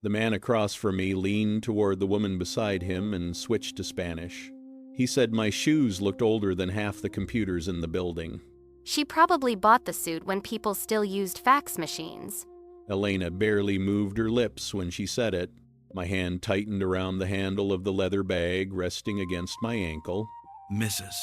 The man across from me leaned toward the woman beside him and switched to Spanish. He said my shoes looked older than half the computers in the building. She probably bought the suit when people still used fax machines. Elena barely moved her lips when she said it. My hand tightened around the handle of the leather bag resting against my ankle. Mrs.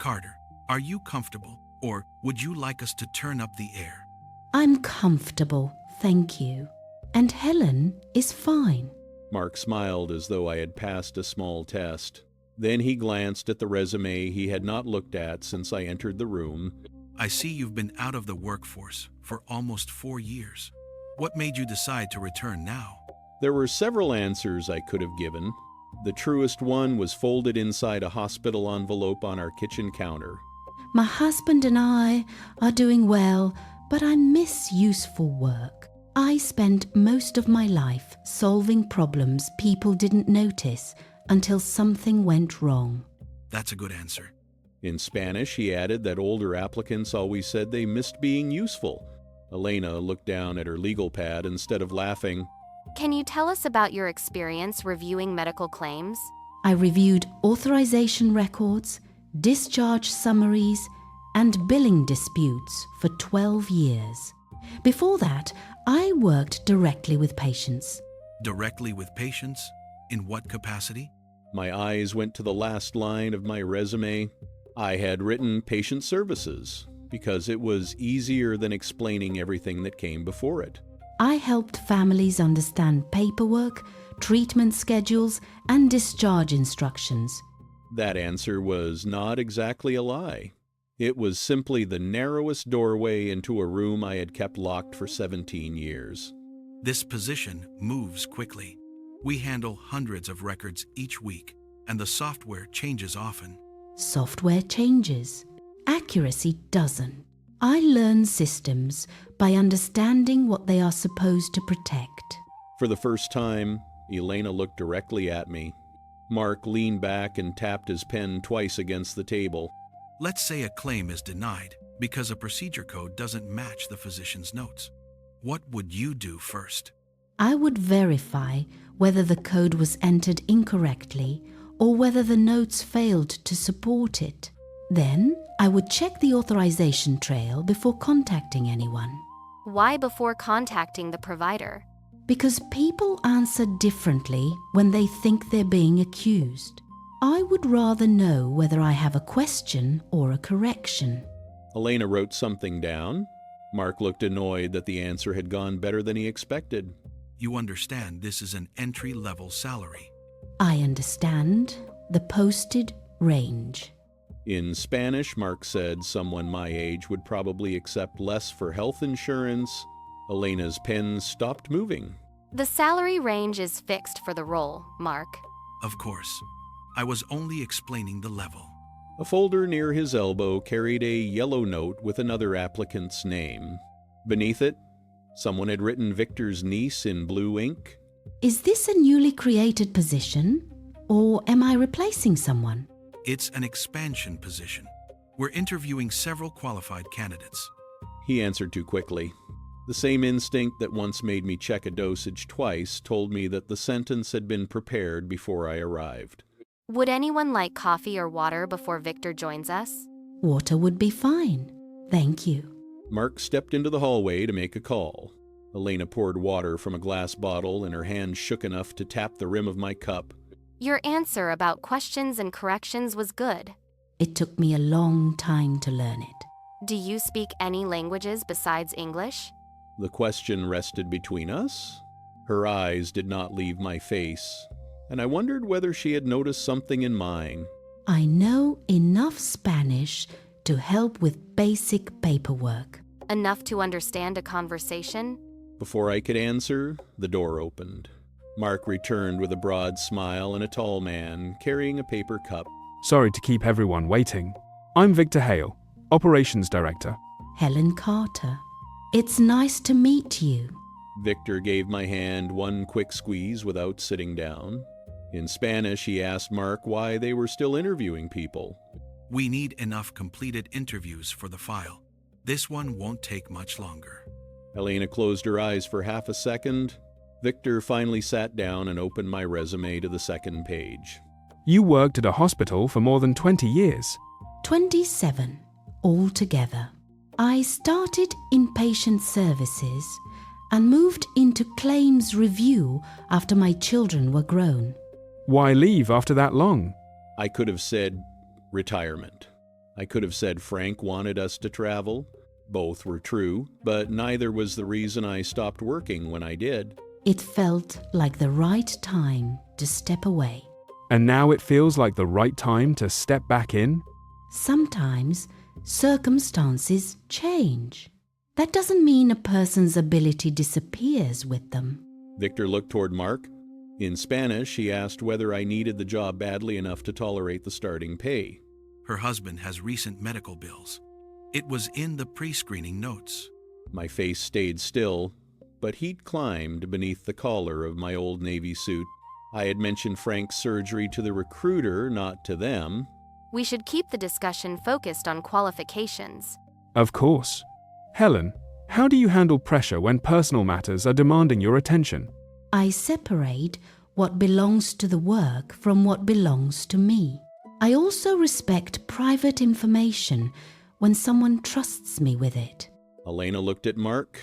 Carter, are you comfortable, or would you like us to turn up the air? I'm comfortable, thank you. And Helen is fine. Mark smiled as though I had passed a small test. Then he glanced at the resume he had not looked at since I entered the room. I see you've been out of the workforce for almost 4 years. What made you decide to return now? There were several answers I could have given. The truest one was folded inside a hospital envelope on our kitchen counter. My husband and I are doing well, but I miss useful work. I spent most of my life solving problems people didn't notice until something went wrong. That's a good answer. In Spanish, he added that older applicants always said they missed being useful. Elena looked down at her legal pad instead of laughing. Can you tell us about your experience reviewing medical claims? I reviewed authorization records, discharge summaries, and billing disputes for 12 years. Before that, I worked directly with patients. Directly with patients? In what capacity? My eyes went to the last line of my resume. I had written patient services because it was easier than explaining everything that came before it. I helped families understand paperwork, treatment schedules, and discharge instructions. That answer was not exactly a lie. It was simply the narrowest doorway into a room I had kept locked for 17 years. This position moves quickly. We handle hundreds of records each week, and the software changes often. Software changes. Accuracy doesn't. I learn systems by understanding what they are supposed to protect. For the first time, Elena looked directly at me. Mark leaned back and tapped his pen twice against the table. Let's say a claim is denied because a procedure code doesn't match the physician's notes. What would you do first? I would verify whether the code was entered incorrectly or whether the notes failed to support it. Then, I would check the authorization trail before contacting anyone. Why before contacting the provider? Because people answer differently when they think they're being accused. I would rather know whether I have a question or a correction. Elena wrote something down. Mark looked annoyed that the answer had gone better than he expected. You understand this is an entry-level salary. I understand the posted range. In Spanish, Mark said someone my age would probably accept less for health insurance. Elena's pen stopped moving. The salary range is fixed for the role, Mark. Of course. I was only explaining the level. A folder near his elbow carried a yellow note with another applicant's name. Beneath it, someone had written Victor's niece in blue ink. Is this a newly created position, or am I replacing someone? It's an expansion position. We're interviewing several qualified candidates. He answered too quickly. The same instinct that once made me check a dosage twice told me that the sentence had been prepared before I arrived. Would anyone like coffee or water before Victor joins us? Water would be fine. Thank you. Mark stepped into the hallway to make a call. Elena poured water from a glass bottle and her hand shook enough to tap the rim of my cup. Your answer about questions and corrections was good. It took me a long time to learn it. Do you speak any languages besides English? The question rested between us. Her eyes did not leave my face, and I wondered whether she had noticed something in mine. I know enough Spanish to help with basic paperwork. Enough to understand a conversation? Before I could answer, the door opened. Mark returned with a broad smile and a tall man carrying a paper cup. Sorry to keep everyone waiting. I'm Victor Hale, Operations Director. Helen Carter. It's nice to meet you. Victor gave my hand one quick squeeze without sitting down. In Spanish, he asked Mark why they were still interviewing people. We need enough completed interviews for the file. This one won't take much longer. Elena closed her eyes for half a second, Victor finally sat down and opened my resume to the second page. You worked at a hospital for more than 20 years. 27 altogether. I started in patient services and moved into claims review after my children were grown. Why leave after that long? I could have said retirement. I could have said Frank wanted us to travel. Both were true, but neither was the reason I stopped working when I did. It felt like the right time to step away. And now it feels like the right time to step back in? Sometimes circumstances change. That doesn't mean a person's ability disappears with them. Victor looked toward Mark. In Spanish, he asked whether I needed the job badly enough to tolerate the starting pay. Her husband has recent medical bills. It was in the pre-screening notes. My face stayed still, but heat climbed beneath the collar of my old Navy suit. I had mentioned Frank's surgery to the recruiter, not to them. We should keep the discussion focused on qualifications. Of course. Helen, how do you handle pressure when personal matters are demanding your attention? I separate what belongs to the work from what belongs to me. I also respect private information when someone trusts me with it. Elena looked at Mark.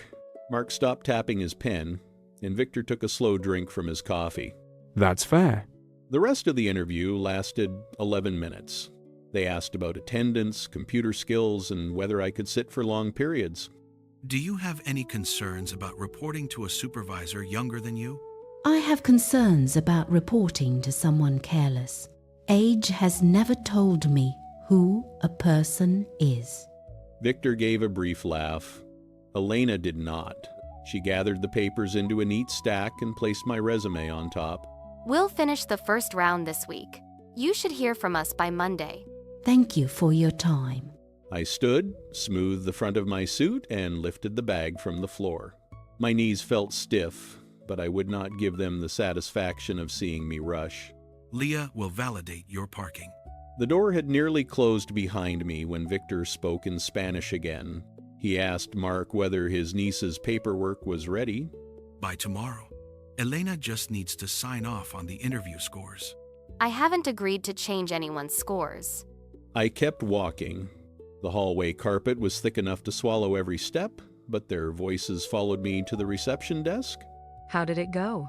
Mark stopped tapping his pen, and Victor took a slow drink from his coffee. That's fair. The rest of the interview lasted 11 minutes. They asked about attendance, computer skills, and whether I could sit for long periods. Do you have any concerns about reporting to a supervisor younger than you? I have concerns about reporting to someone careless. Age has never told me who a person is. Victor gave a brief laugh. Elena did not. She gathered the papers into a neat stack and placed my resume on top. We'll finish the first round this week. You should hear from us by Monday. Thank you for your time. I stood, smoothed the front of my suit, and lifted the bag from the floor. My knees felt stiff, but I would not give them the satisfaction of seeing me rush. Leah will validate your parking. The door had nearly closed behind me when Victor spoke in Spanish again. He asked Mark whether his niece's paperwork was ready. By tomorrow, Elena just needs to sign off on the interview scores. I haven't agreed to change anyone's scores. I kept walking. The hallway carpet was thick enough to swallow every step, but their voices followed me to the reception desk. How did it go?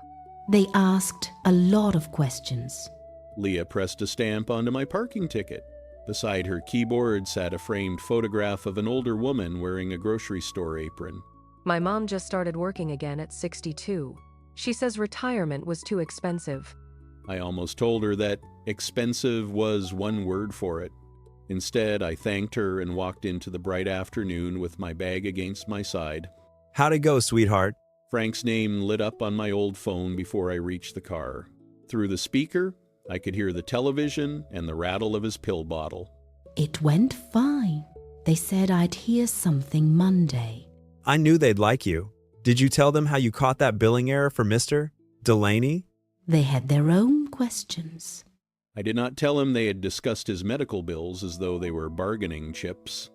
They asked a lot of questions. Leah pressed a stamp onto my parking ticket. Beside her keyboard sat a framed photograph of an older woman wearing a grocery store apron. My mom just started working again at 62. She says retirement was too expensive. I almost told her that expensive was one word for it. Instead, I thanked her and walked into the bright afternoon with my bag against my side. How'd it go, sweetheart? Frank's name lit up on my old phone before I reached the car. Through the speaker, I could hear the television and the rattle of his pill bottle. It went fine. They said I'd hear something Monday. I knew they'd like you. Did you tell them how you caught that billing error for Mr. Delaney? They had their own questions. I did not tell him they had discussed his medical bills as though they were bargaining chips.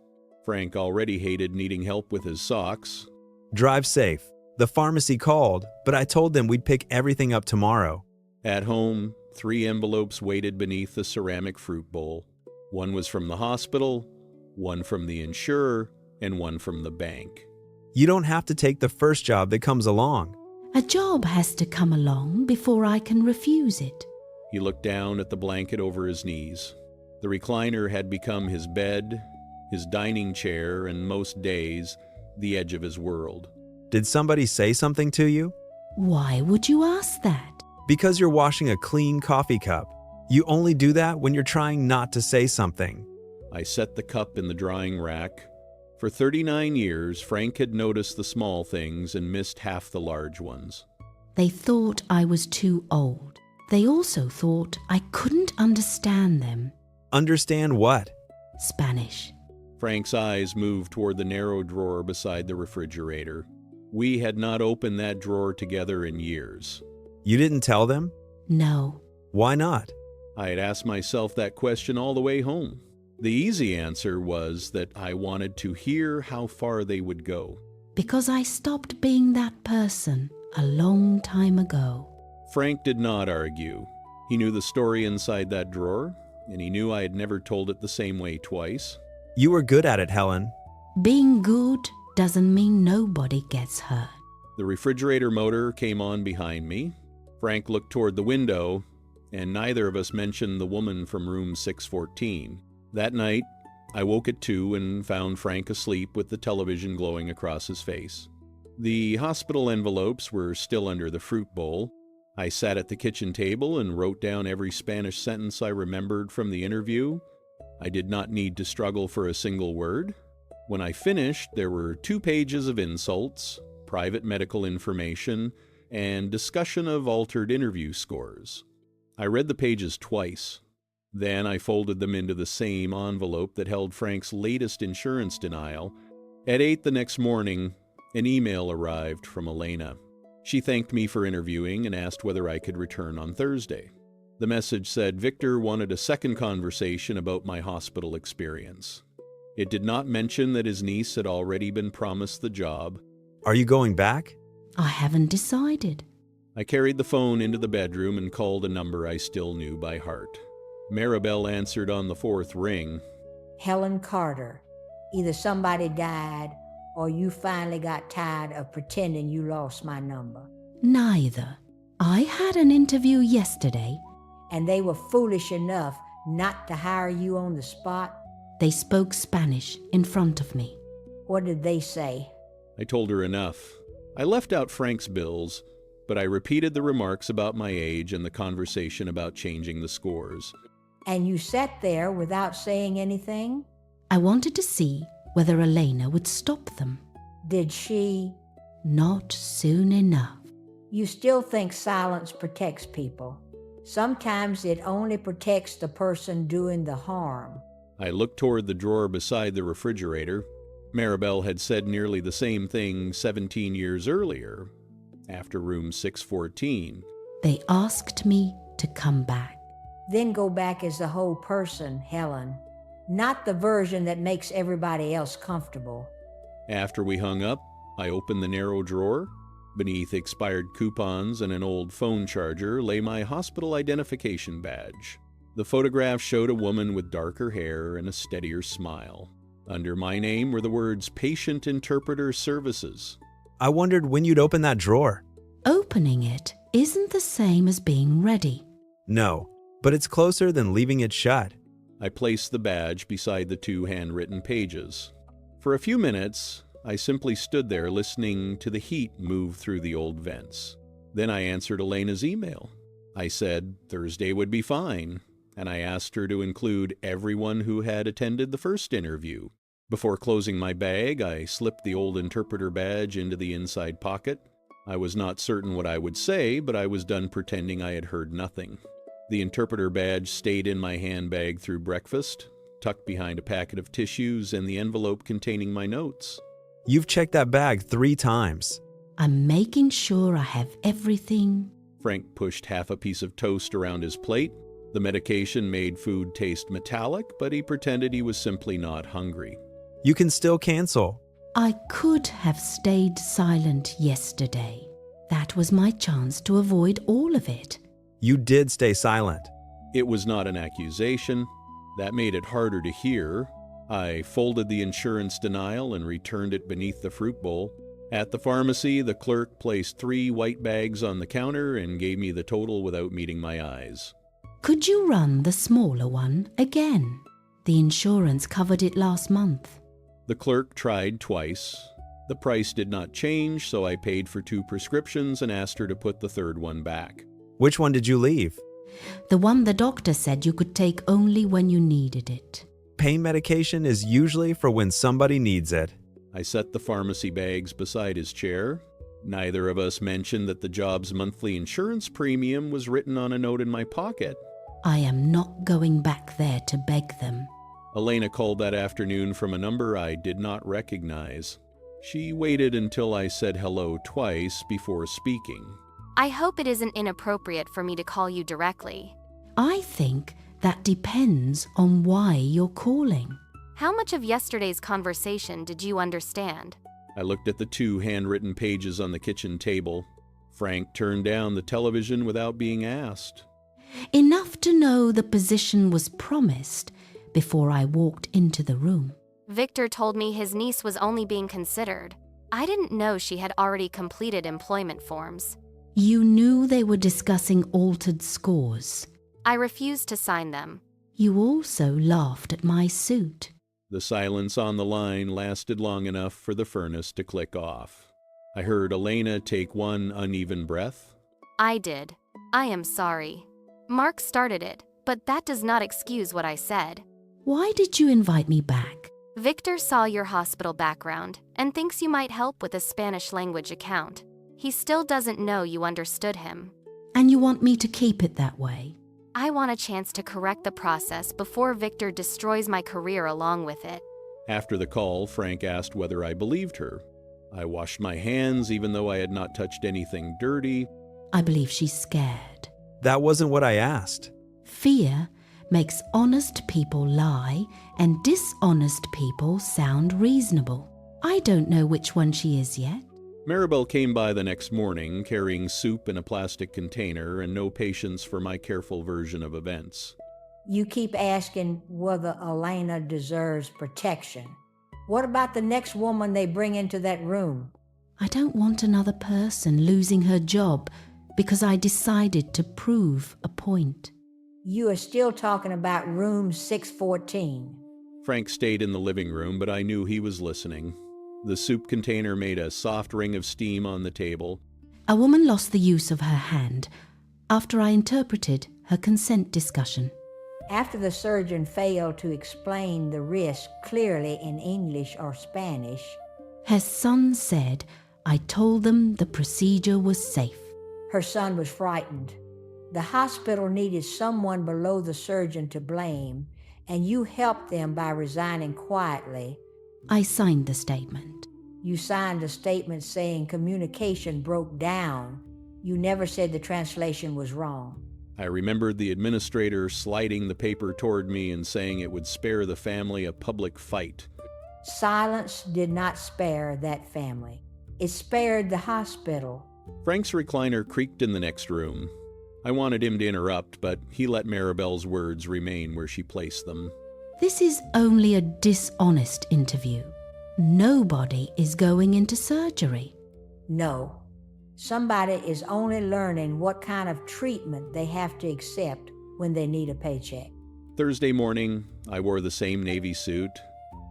Frank already hated needing help with his socks. Drive safe. The pharmacy called, but I told them we'd pick everything up tomorrow. At home, 3 envelopes waited beneath the ceramic fruit bowl. One was from the hospital, one from the insurer, and one from the bank. You don't have to take the first job that comes along. A job has to come along before I can refuse it. He looked down at the blanket over his knees. The recliner had become his bed, his dining chair, and most days, the edge of his world. Did somebody say something to you? Why would you ask that? Because you're washing a clean coffee cup. You only do that when you're trying not to say something. I set the cup in the drying rack. For 39 years, Frank had noticed the small things and missed half the large ones. They thought I was too old. They also thought I couldn't understand them. Understand what? Spanish. Frank's eyes moved toward the narrow drawer beside the refrigerator. We had not opened that drawer together in years. You didn't tell them? No. Why not? I had asked myself that question all the way home. The easy answer was that I wanted to hear how far they would go. Because I stopped being that person a long time ago. Frank did not argue. He knew the story inside that drawer, and he knew I had never told it the same way twice. You were good at it, Helen. Being good doesn't mean nobody gets hurt. The refrigerator motor came on behind me. Frank looked toward the window, and neither of us mentioned the woman from room 614. That night, I woke at 2 and found Frank asleep with the television glowing across his face. The hospital envelopes were still under the fruit bowl. I sat at the kitchen table and wrote down every Spanish sentence I remembered from the interview. I did not need to struggle for a single word. When I finished, there were 2 pages of insults, private medical information, and discussion of altered interview scores. I read the pages twice. Then I folded them into the same envelope that held Frank's latest insurance denial. At 8 the next morning, an email arrived from Elena. She thanked me for interviewing and asked whether I could return on Thursday. The message said Victor wanted a second conversation about my hospital experience. It did not mention that his niece had already been promised the job. Are you going back? I haven't decided. I carried the phone into the bedroom and called a number I still knew by heart. Maribel answered on the 4th ring. Helen Carter. Either somebody died or you finally got tired of pretending you lost my number. Neither. I had an interview yesterday. And they were foolish enough not to hire you on the spot? They spoke Spanish in front of me. What did they say? I told her enough. I left out Frank's bills, but I repeated the remarks about my age and the conversation about changing the scores. And you sat there without saying anything? I wanted to see whether Elena would stop them. Did she? Not soon enough. You still think silence protects people. Sometimes it only protects the person doing the harm. I looked toward the drawer beside the refrigerator. Maribel had said nearly the same thing 17 years earlier, after room 614. They asked me to come back. Then go back as the whole person, Helen. Not the version that makes everybody else comfortable. After we hung up, I opened the narrow drawer. Beneath expired coupons and an old phone charger lay my hospital identification badge. The photograph showed a woman with darker hair and a steadier smile. Under my name were the words Patient Interpreter Services. I wondered when you'd open that drawer. Opening it isn't the same as being ready. No, but it's closer than leaving it shut. I placed the badge beside the 2 handwritten pages. For a few minutes, I simply stood there listening to the heat move through the old vents. Then I answered Elena's email. I said Thursday would be fine, and I asked her to include everyone who had attended the first interview. Before closing my bag, I slipped the old interpreter badge into the inside pocket. I was not certain what I would say, but I was done pretending I had heard nothing. The interpreter badge stayed in my handbag through breakfast, tucked behind a packet of tissues and the envelope containing my notes. You've checked that bag 3 times. I'm making sure I have everything. Frank pushed half a piece of toast around his plate. The medication made food taste metallic, but he pretended he was simply not hungry. You can still cancel. I could have stayed silent yesterday. That was my chance to avoid all of it. You did stay silent. It was not an accusation. That made it harder to hear. I folded the insurance denial and returned it beneath the fruit bowl. At the pharmacy, the clerk placed 3 white bags on the counter and gave me the total without meeting my eyes. Could you run the smaller one again? The insurance covered it last month. The clerk tried twice. The price did not change, so I paid for 2 prescriptions and asked her to put the 3rd one back. Which one did you leave? The one the doctor said you could take only when you needed it. Pain medication is usually for when somebody needs it. I set the pharmacy bags beside his chair. Neither of us mentioned that the job's monthly insurance premium was written on a note in my pocket. I am not going back there to beg them. Elena called that afternoon from a number I did not recognize. She waited until I said hello twice before speaking. I hope it isn't inappropriate for me to call you directly. I think that depends on why you're calling. How much of yesterday's conversation did you understand? I looked at the 2 handwritten pages on the kitchen table. Frank turned down the television without being asked. Enough to know the position was promised before I walked into the room. Victor told me his niece was only being considered. I didn't know she had already completed employment forms. You knew they were discussing altered scores. I refused to sign them. You also laughed at my suit. The silence on the line lasted long enough for the furnace to click off. I heard Elena take one uneven breath. I did. I am sorry. Mark started it, but that does not excuse what I said. Why did you invite me back? Victor saw your hospital background and thinks you might help with a Spanish language account. He still doesn't know you understood him. And you want me to keep it that way? I want a chance to correct the process before Victor destroys my career along with it. After the call, Frank asked whether I believed her. I washed my hands even though I had not touched anything dirty. I believe she's scared. That wasn't what I asked. Fear makes honest people lie and dishonest people sound reasonable. I don't know which one she is yet. Maribel came by the next morning carrying soup in a plastic container and no patience for my careful version of events. You keep asking whether Elena deserves protection. What about the next woman they bring into that room? I don't want another person losing her job because I decided to prove a point. You are still talking about room 614. Frank stayed in the living room, but I knew he was listening. The soup container made a soft ring of steam on the table. A woman lost the use of her hand after I interpreted her consent discussion. After the surgeon failed to explain the risk clearly in English or Spanish, Her son said I told them the procedure was safe. her son was frightened. The hospital needed someone below the surgeon to blame, and you helped them by resigning quietly. I signed the statement. You signed a statement saying communication broke down. You never said the translation was wrong. I remembered the administrator sliding the paper toward me and saying it would spare the family a public fight. Silence did not spare that family. It spared the hospital. Frank's recliner creaked in the next room. I wanted him to interrupt, but he let Maribel's words remain where she placed them. This is only a dishonest interview. Nobody is going into surgery. No. Somebody is only learning what kind of treatment they have to accept when they need a paycheck. Thursday morning, I wore the same navy suit.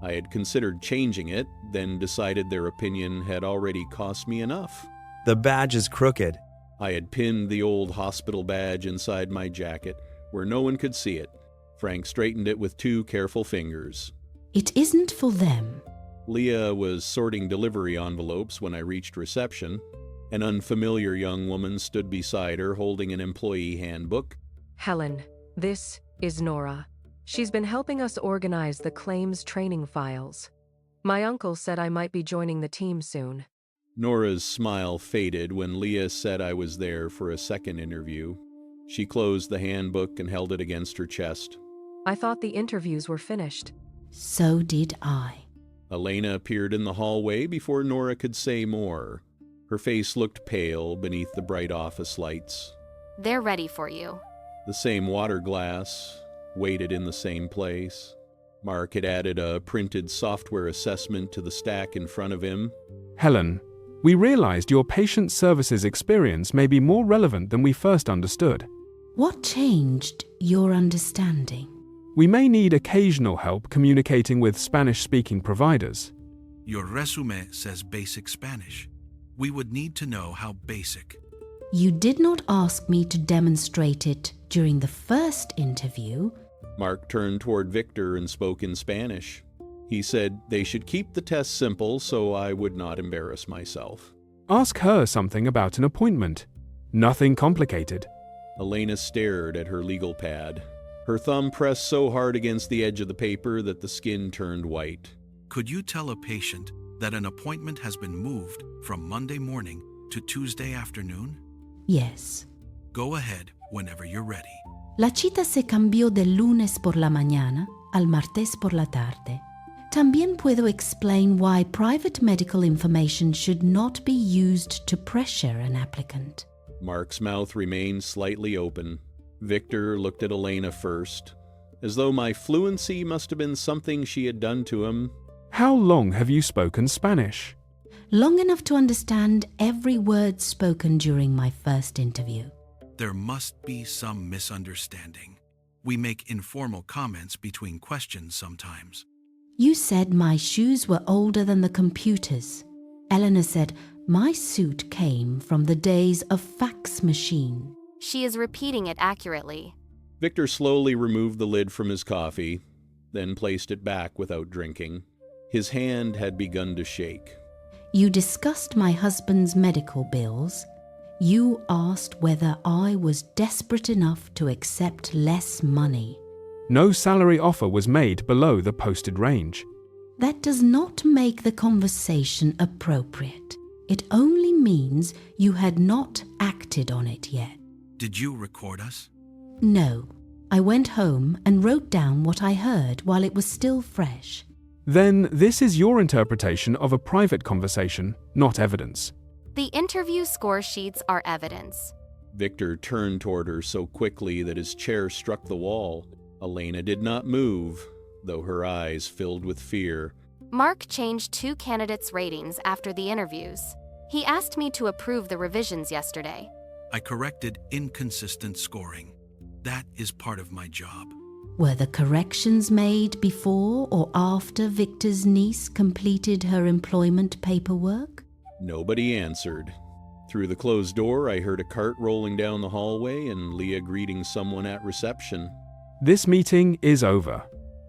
I had considered changing it, then decided their opinion had already cost me enough. The badge is crooked. I had pinned the old hospital badge inside my jacket, where no one could see it. Frank straightened it with 2 careful fingers. It isn't for them. Leah was sorting delivery envelopes when I reached reception. An unfamiliar young woman stood beside her holding an employee handbook. Helen, this is Nora. She's been helping us organize the claims training files. My uncle said I might be joining the team soon. Nora's smile faded when Leah said I was there for a second interview. She closed the handbook and held it against her chest. I thought the interviews were finished. So did I. Elena appeared in the hallway before Nora could say more. Her face looked pale beneath the bright office lights. They're ready for you. The same water glass waited in the same place. Mark had added a printed software assessment to the stack in front of him. Helen, we realized your patient services experience may be more relevant than we first understood. What changed your understanding? We may need occasional help communicating with Spanish-speaking providers. Your resume says basic Spanish. We would need to know how basic. You did not ask me to demonstrate it during the first interview. Mark turned toward Victor and spoke in Spanish. He said they should keep the test simple so I would not embarrass myself. Ask her something about an appointment. Nothing complicated. Elena stared at her legal pad. Her thumb pressed so hard against the edge of the paper that the skin turned white. Could you tell a patient that an appointment has been moved from Monday morning to Tuesday afternoon? Yes. Go ahead whenever you're ready. La cita se cambió del lunes por la mañana al martes por la tarde. También puedo explain why private medical information should not be used to pressure an applicant. Mark's mouth remained slightly open. Victor looked at Elena first, as though my fluency must have been something she had done to him. How long have you spoken Spanish? Long enough to understand every word spoken during my first interview. There must be some misunderstanding. We make informal comments between questions sometimes. You said my shoes were older than the computers. Eleanor said my suit came from the days of fax machine. She is repeating it accurately. Victor slowly removed the lid from his coffee, then placed it back without drinking. His hand had begun to shake. You discussed my husband's medical bills. You asked whether I was desperate enough to accept less money. No salary offer was made below the posted range. That does not make the conversation appropriate. It only means you had not acted on it yet. Did you record us? No. I went home and wrote down what I heard while it was still fresh. Then this is your interpretation of a private conversation, not evidence. The interview score sheets are evidence. Victor turned toward her so quickly that his chair struck the wall. Elena did not move, though her eyes filled with fear. Mark changed 2 candidates' ratings after the interviews. He asked me to approve the revisions yesterday. I corrected inconsistent scoring. That is part of my job. Were the corrections made before or after Victor's niece completed her employment paperwork? Nobody answered. Through the closed door, I heard a cart rolling down the hallway and Leah greeting someone at reception. This meeting is over.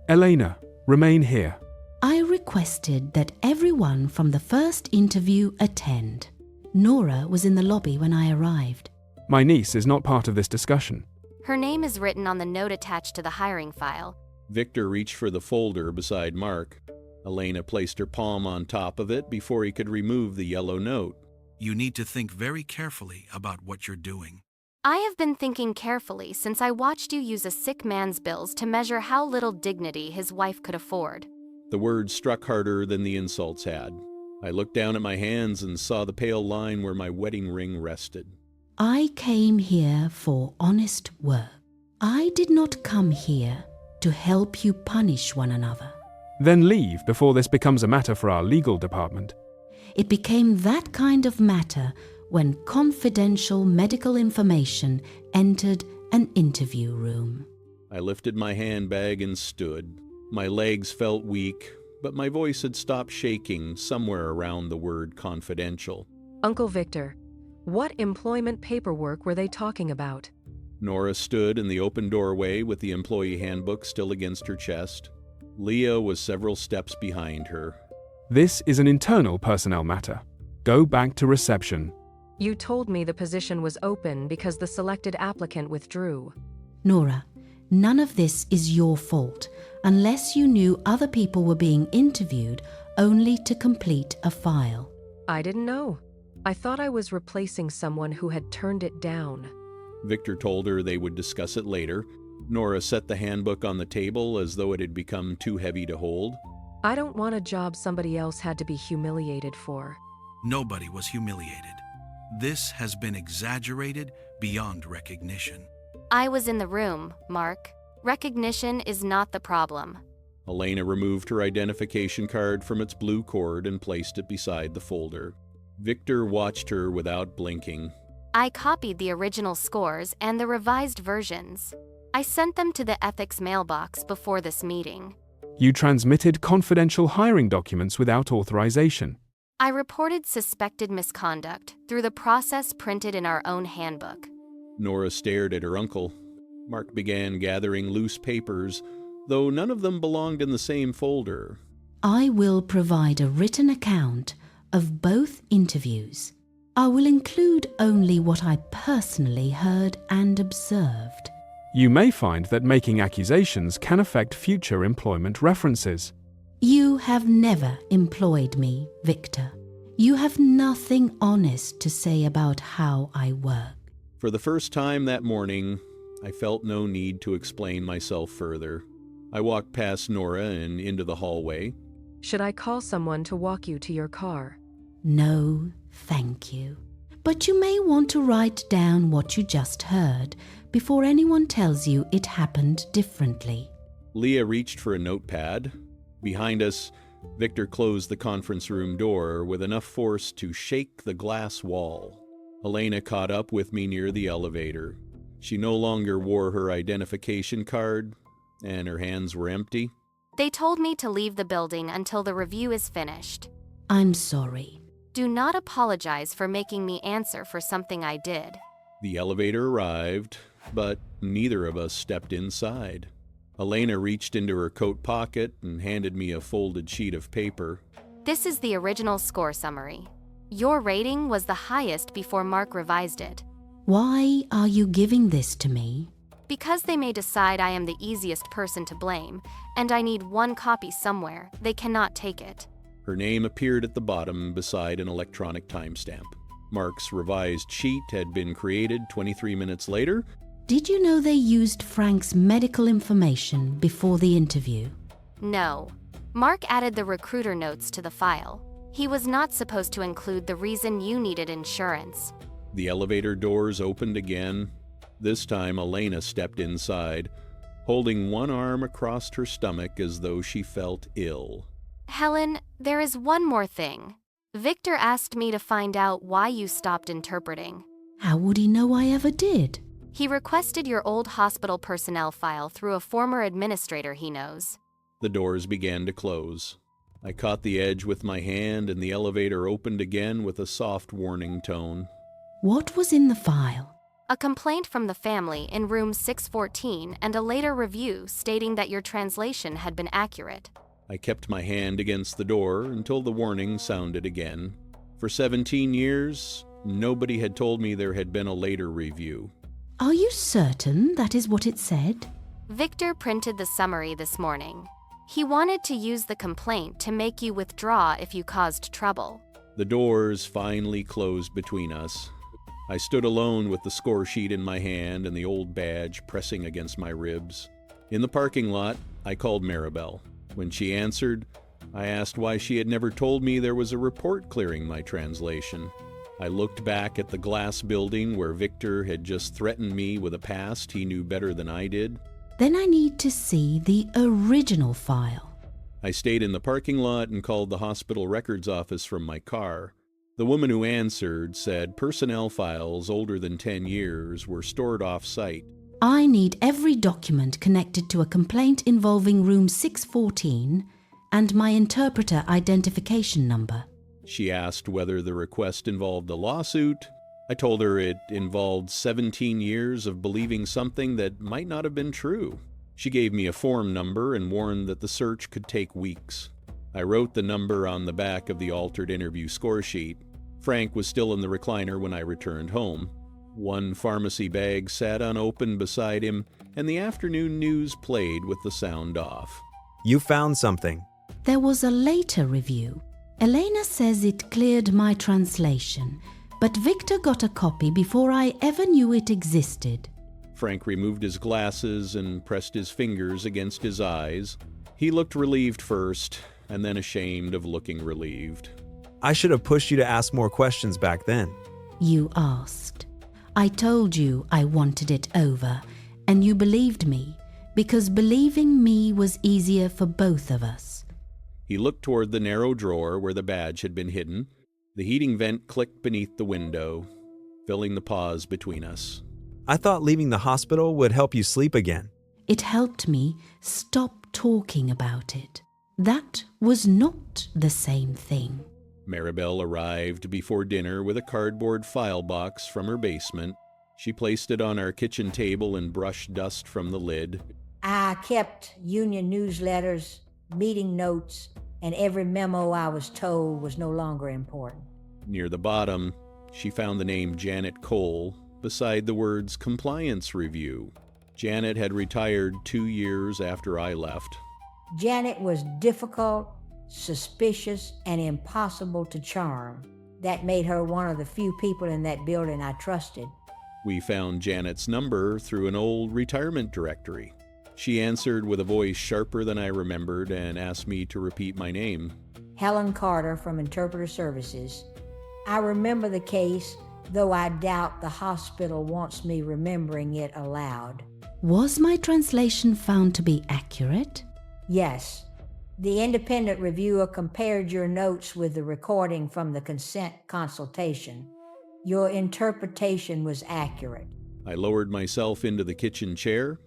Elena, remain here. I requested that everyone from the first interview attend. Nora was in the lobby when I arrived. My niece is not part of this discussion. Her name is written on the note attached to the hiring file. Victor reached for the folder beside Mark. Elena placed her palm on top of it before he could remove the yellow note. You need to think very carefully about what you're doing. I have been thinking carefully since I watched you use a sick man's bills to measure how little dignity his wife could afford. The words struck harder than the insults had. I looked down at my hands and saw the pale line where my wedding ring rested. I came here for honest work. I did not come here to help you punish one another. Then leave before this becomes a matter for our legal department. It became that kind of matter when confidential medical information entered an interview room. I lifted my handbag and stood. My legs felt weak, but my voice had stopped shaking somewhere around the word confidential. Uncle Victor, what employment paperwork were they talking about? Nora stood in the open doorway with the employee handbook still against her chest. Leah was several steps behind her. This is an internal personnel matter. Go back to reception. You told me the position was open because the selected applicant withdrew. Nora, none of this is your fault, unless you knew other people were being interviewed only to complete a file. I didn't know. I thought I was replacing someone who had turned it down. Victor told her they would discuss it later. Nora set the handbook on the table as though it had become too heavy to hold. I don't want a job somebody else had to be humiliated for. Nobody was humiliated. This has been exaggerated beyond recognition. I was in the room, Mark. Recognition is not the problem. Elena removed her identification card from its blue cord and placed it beside the folder. Victor watched her without blinking. I copied the original scores and the revised versions. I sent them to the ethics mailbox before this meeting. You transmitted confidential hiring documents without authorization. I reported suspected misconduct through the process printed in our own handbook. Nora stared at her uncle. Mark began gathering loose papers, though none of them belonged in the same folder. I will provide a written account of both interviews. I will include only what I personally heard and observed. You may find that making accusations can affect future employment references. You have never employed me, Victor. You have nothing honest to say about how I work. For the first time that morning, I felt no need to explain myself further. I walked past Nora and into the hallway. Should I call someone to walk you to your car? No, thank you. But you may want to write down what you just heard before anyone tells you it happened differently. Leah reached for a notepad. Behind us, Victor closed the conference room door with enough force to shake the glass wall. Helena caught up with me near the elevator. She no longer wore her identification card, and her hands were empty. They told me to leave the building until the review is finished. I'm sorry. Do not apologize for making me answer for something I did. The elevator arrived, but neither of us stepped inside. Helena reached into her coat pocket and handed me a folded sheet of paper. This is the original score summary. Your rating was the highest before Mark revised it. Why are you giving this to me? Because they may decide I am the easiest person to blame, and I need one copy somewhere, they cannot take it. Her name appeared at the bottom beside an electronic timestamp. Mark's revised sheet had been created 23 minutes later. Did you know they used Frank's medical information before the interview? No. Mark added the recruiter notes to the file. He was not supposed to include the reason you needed insurance. The elevator doors opened again. This time, Helena stepped inside, holding one arm across her stomach as though she felt ill. Helen, there is one more thing. Victor asked me to find out why you stopped interpreting. How would he know I ever did? He requested your old hospital personnel file through a former administrator he knows. The doors began to close. I caught the edge with my hand, and the elevator opened again with a soft warning tone. What was in the file? A complaint from the family in room 614 and a later review stating that your translation had been accurate. I kept my hand against the door until the warning sounded again. For 17 years, nobody had told me there had been a later review. Are you certain that is what it said? Victor printed the summary this morning. He wanted to use the complaint to make you withdraw if you caused trouble. The doors finally closed between us. I stood alone with the score sheet in my hand and the old badge pressing against my ribs. In the parking lot, I called Maribel. When she answered, I asked why she had never told me there was a report clearing my translation. I looked back at the glass building where Victor had just threatened me with a past he knew better than I did. Then I need to see the original file. I stayed in the parking lot and called the hospital records office from my car. The woman who answered said personnel files older than 10 years were stored off-site. I need every document connected to a complaint involving room 614 and my interpreter identification number. She asked whether the request involved a lawsuit. I told her it involved 17 years of believing something that might not have been true. She gave me a form number and warned that the search could take weeks. I wrote the number on the back of the altered interview score sheet. Frank was still in the recliner when I returned home. One pharmacy bag sat unopened beside him, and the afternoon news played with the sound off. You found something. There was a later review. Elena says it cleared my translation, but Victor got a copy before I ever knew it existed. Frank removed his glasses and pressed his fingers against his eyes. He looked relieved first, and then ashamed of looking relieved. I should have pushed you to ask more questions back then. You asked. I told you I wanted it over, and you believed me, because believing me was easier for both of us. He looked toward the narrow drawer where the badge had been hidden. The heating vent clicked beneath the window, filling the pause between us. I thought leaving the hospital would help you sleep again. It helped me stop talking about it. That was not the same thing. Maribel arrived before dinner with a cardboard file box from her basement. She placed it on our kitchen table and brushed dust from the lid. I kept union newsletters, meeting notes, and every memo I was told was no longer important. Near the bottom, she found the name Janet Cole beside the words compliance review. Janet had retired 2 years after I left. Janet was difficult, suspicious, and impossible to charm. That made her one of the few people in that building I trusted. We found Janet's number through an old retirement directory. She answered with a voice sharper than I remembered and asked me to repeat my name. Helen Carter from Interpreter Services. I remember the case, though I doubt the hospital wants me remembering it aloud. Was my translation found to be accurate? Yes. The independent reviewer compared your notes with the recording from the consent consultation. Your interpretation was accurate. I lowered myself into the kitchen chair.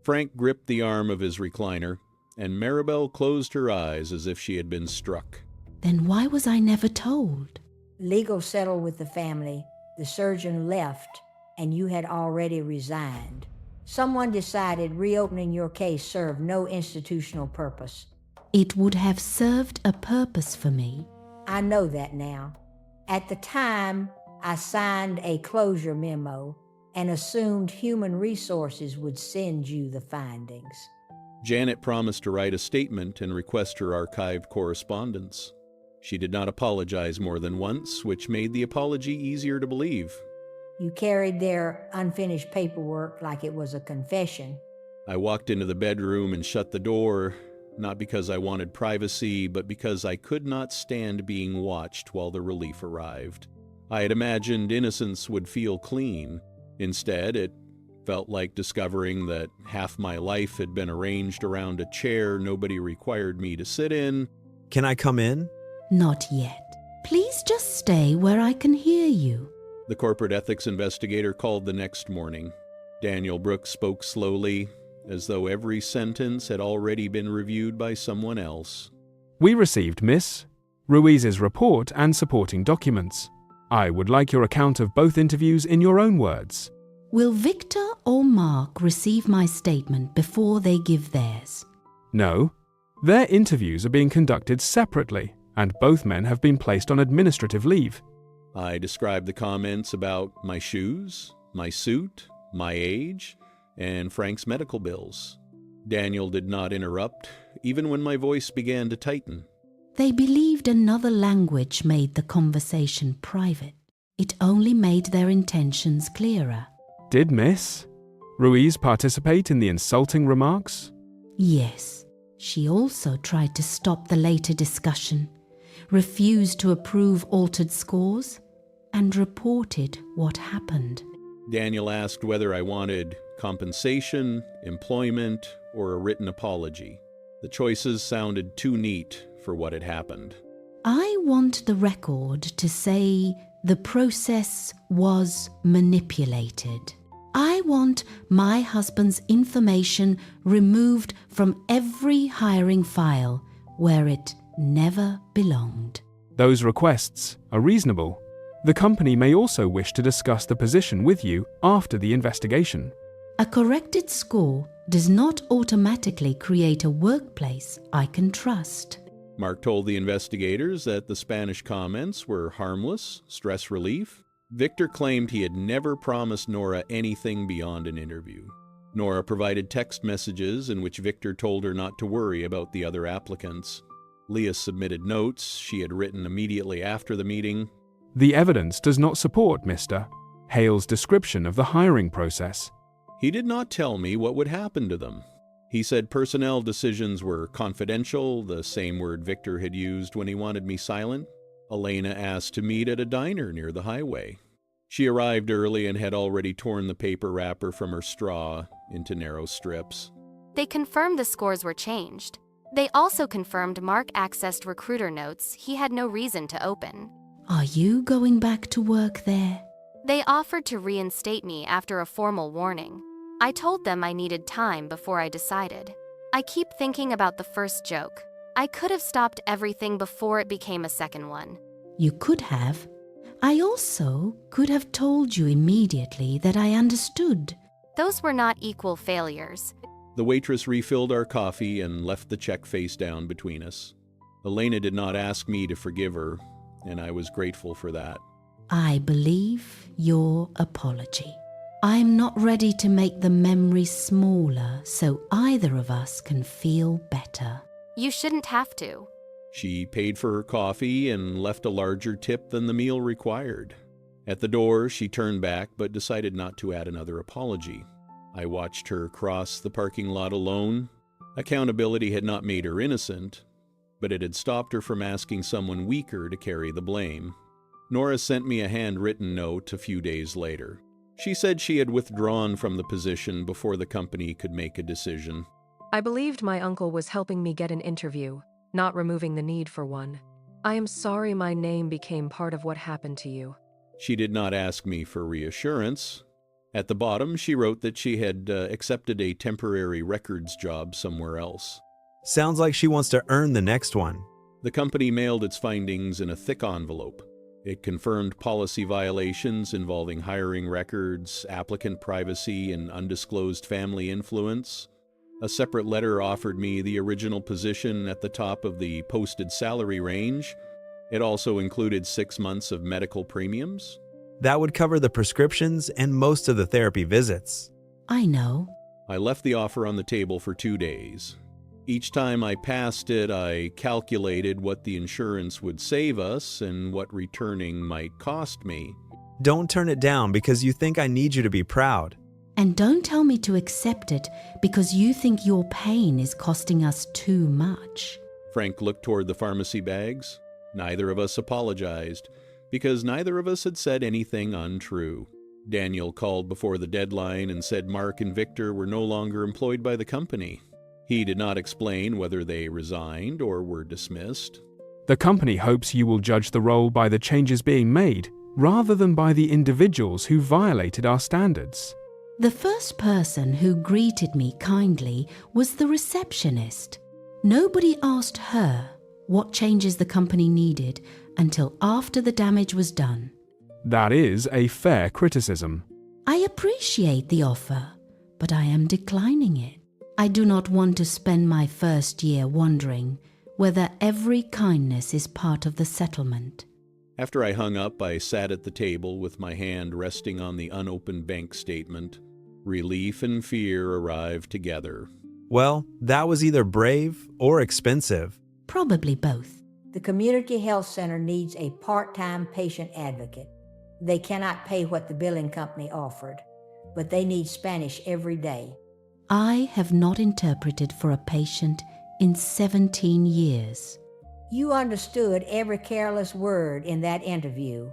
Frank gripped the arm of his recliner, and Maribel closed her eyes as if she had been struck. Then why was I never told? Legal settled with the family. The surgeon left, and you had already resigned. Someone decided reopening your case served no institutional purpose. It would have served a purpose for me. I know that now. At the time, I signed a closure memo and assumed human resources would send you the findings. Janet promised to write a statement and request her archived correspondence. She did not apologize more than once, which made the apology easier to believe. You carried their unfinished paperwork like it was a confession. I walked into the bedroom and shut the door, not because I wanted privacy, but because I could not stand being watched while the relief arrived. I had imagined innocence would feel clean. Instead, it felt like discovering that half my life had been arranged around a chair nobody required me to sit in. Can I come in? Not yet. Please just stay where I can hear you. The corporate ethics investigator called the next morning. Daniel Brooks spoke slowly, as though every sentence had already been reviewed by someone else. We received Miss Ruiz's report and supporting documents. I would like your account of both interviews in your own words. Will Victor or Mark receive my statement before they give theirs? No. Their interviews are being conducted separately, and both men have been placed on administrative leave. I described the comments about my shoes, my suit, my age, and Frank's medical bills. Daniel did not interrupt, even when my voice began to tighten. They believed another language made the conversation private. It only made their intentions clearer. Did Miss Ruiz participate in the insulting remarks? Yes. She also tried to stop the later discussion, refused to approve altered scores, and reported what happened. Daniel asked whether I wanted compensation, employment, or a written apology. The choices sounded too neat for what had happened. I want the record to say the process was manipulated. I want my husband's information removed from every hiring file where it never belonged. Those requests are reasonable. The company may also wish to discuss the position with you after the investigation. A corrected score does not automatically create a workplace I can trust. Mark told the investigators that the Spanish comments were harmless, stress relief. Victor claimed he had never promised Nora anything beyond an interview. Nora provided text messages in which Victor told her not to worry about the other applicants. Leah submitted notes she had written immediately after the meeting. The evidence does not support Mr. Hale's description of the hiring process. He did not tell me what would happen to them. He said personnel decisions were confidential, the same word Victor had used when he wanted me silent. Elena asked to meet at a diner near the highway. She arrived early and had already torn the paper wrapper from her straw into narrow strips. They confirmed the scores were changed. They also confirmed Mark accessed recruiter notes he had no reason to open. Are you going back to work there? They offered to reinstate me after a formal warning. I told them I needed time before I decided. I keep thinking about the first joke. I could have stopped everything before it became a second one. You could have. I also could have told you immediately that I understood. Those were not equal failures. The waitress refilled our coffee and left the check face down between us. Elena did not ask me to forgive her, and I was grateful for that. I believe your apology. I'm not ready to make the memory smaller so either of us can feel better. You shouldn't have to. She paid for her coffee and left a larger tip than the meal required. At the door, she turned back but decided not to add another apology. I watched her cross the parking lot alone. Accountability had not made her innocent, but it had stopped her from asking someone weaker to carry the blame. Nora sent me a handwritten note a few days later. She said she had withdrawn from the position before the company could make a decision. I believed my uncle was helping me get an interview, not removing the need for one. I am sorry my name became part of what happened to you. She did not ask me for reassurance. At the bottom, she wrote that she had accepted a temporary records job somewhere else. Sounds like she wants to earn the next one. The company mailed its findings in a thick envelope. It confirmed policy violations involving hiring records, applicant privacy, and undisclosed family influence. A separate letter offered me the original position at the top of the posted salary range. It also included 6 months of medical premiums. That would cover the prescriptions and most of the therapy visits. I know. I left the offer on the table for 2 days. Each time I passed it, I calculated what the insurance would save us and what returning might cost me. Don't turn it down because you think I need you to be proud. And don't tell me to accept it because you think your pain is costing us too much. Frank looked toward the pharmacy bags. Neither of us apologized, because neither of us had said anything untrue. Daniel called before the deadline and said Mark and Victor were no longer employed by the company. He did not explain whether they resigned or were dismissed. The company hopes you will judge the role by the changes being made, rather than by the individuals who violated our standards. The first person who greeted me kindly was the receptionist. Nobody asked her what changes the company needed until after the damage was done. That is a fair criticism. I appreciate the offer, but I am declining it. I do not want to spend my first year wondering whether every kindness is part of the settlement. After I hung up, I sat at the table with my hand resting on the unopened bank statement. Relief and fear arrived together. Well, that was either brave or expensive. Probably both. The community health center needs a part-time patient advocate. They cannot pay what the billing company offered, but they need Spanish every day. I have not interpreted for a patient in 17 years. You understood every careless word in that interview.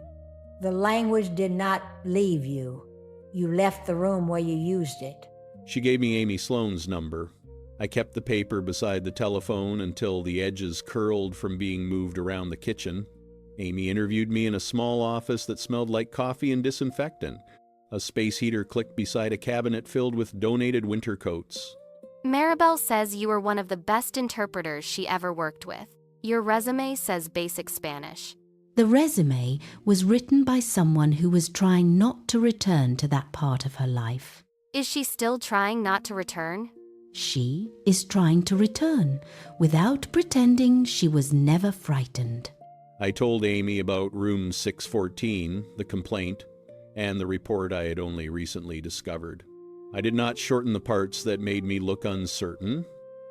The language did not leave you. You left the room where you used it. She gave me Amy Sloan's number. I kept the paper beside the telephone until the edges curled from being moved around the kitchen. Amy interviewed me in a small office that smelled like coffee and disinfectant. A space heater clicked beside a cabinet filled with donated winter coats. Maribel says you were one of the best interpreters she ever worked with. Your resume says basic Spanish. The resume was written by someone who was trying not to return to that part of her life. Is she still trying not to return? She is trying to return without pretending she was never frightened. I told Amy about room 614, the complaint, and the report I had only recently discovered. I did not shorten the parts that made me look uncertain.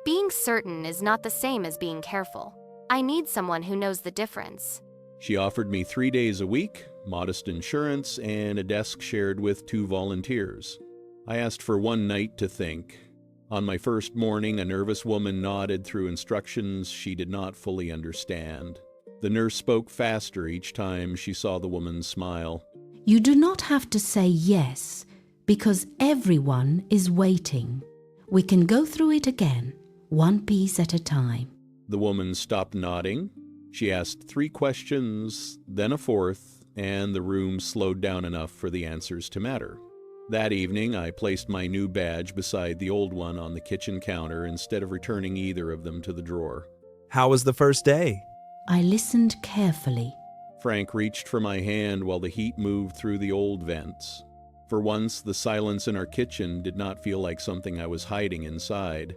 Being certain is not the same as being careful. I need someone who knows the difference. She offered me 3 days a week, modest insurance, and a desk shared with 2 volunteers. I asked for 1 night to think. On my first morning, a nervous woman nodded through instructions she did not fully understand. The nurse spoke faster each time she saw the woman smile. You do not have to say yes, because everyone is waiting. We can go through it again, 1 piece at a time. The woman stopped nodding. She asked 3 questions, then a 4th, and the room slowed down enough for the answers to matter. That evening, I placed my new badge beside the old one on the kitchen counter instead of returning either of them to the drawer. How was the first day? I listened carefully. Frank reached for my hand while the heat moved through the old vents. For once, the silence in our kitchen did not feel like something I was hiding inside.